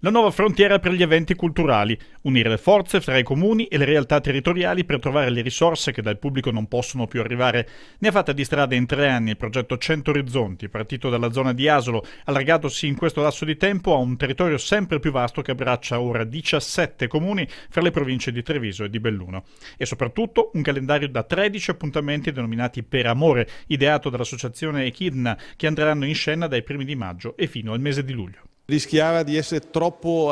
La nuova frontiera per gli eventi culturali, unire le forze fra i comuni e le realtà territoriali per trovare le risorse che dal pubblico non possono più arrivare. Ne ha fatta di strada in 3 anni il progetto 100 Orizzonti, partito dalla zona di Asolo, allargatosi in questo lasso di tempo a un territorio sempre più vasto che abbraccia ora 17 comuni fra le province di Treviso e di Belluno. E soprattutto un calendario da 13 appuntamenti denominati Per Amore, ideato dall'associazione Echidna, che andranno in scena dai primi di maggio e fino al mese di luglio. Rischiava di essere troppo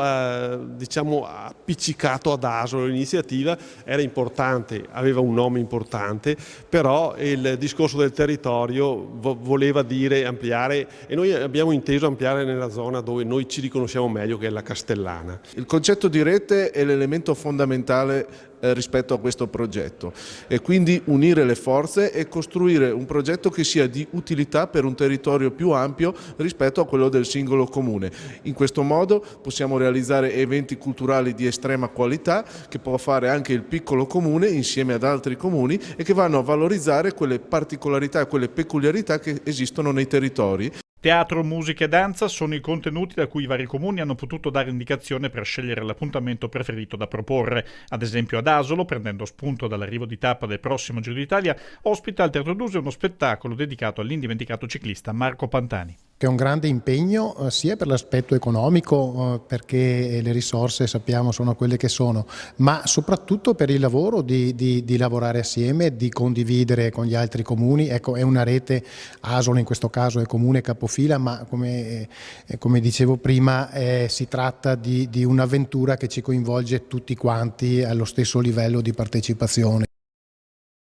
appiccicato ad Asolo. L'iniziativa era importante, aveva un nome importante, però il discorso del territorio voleva dire ampliare, e noi abbiamo inteso ampliare nella zona dove noi ci riconosciamo meglio, che è la Castellana. Il concetto di rete è l'elemento fondamentale rispetto a questo progetto, e quindi unire le forze e costruire un progetto che sia di utilità per un territorio più ampio rispetto a quello del singolo comune. In questo modo possiamo realizzare eventi culturali di estrema qualità che può fare anche il piccolo comune insieme ad altri comuni e che vanno a valorizzare quelle particolarità e quelle peculiarità che esistono nei territori. Teatro, musica e danza sono i contenuti da cui i vari comuni hanno potuto dare indicazione per scegliere l'appuntamento preferito da proporre. Ad esempio ad Asolo, prendendo spunto dall'arrivo di tappa del prossimo Giro d'Italia, ospita al Teatro Duse uno spettacolo dedicato all'indimenticato ciclista Marco Pantani. Che è un grande impegno sia per l'aspetto economico, perché le risorse sappiamo sono quelle che sono, ma soprattutto per il lavoro di lavorare assieme, di condividere con gli altri comuni. Ecco, è una rete, Asolo in questo caso è comune capofila, ma come dicevo prima si tratta di un'avventura che ci coinvolge tutti quanti allo stesso livello di partecipazione.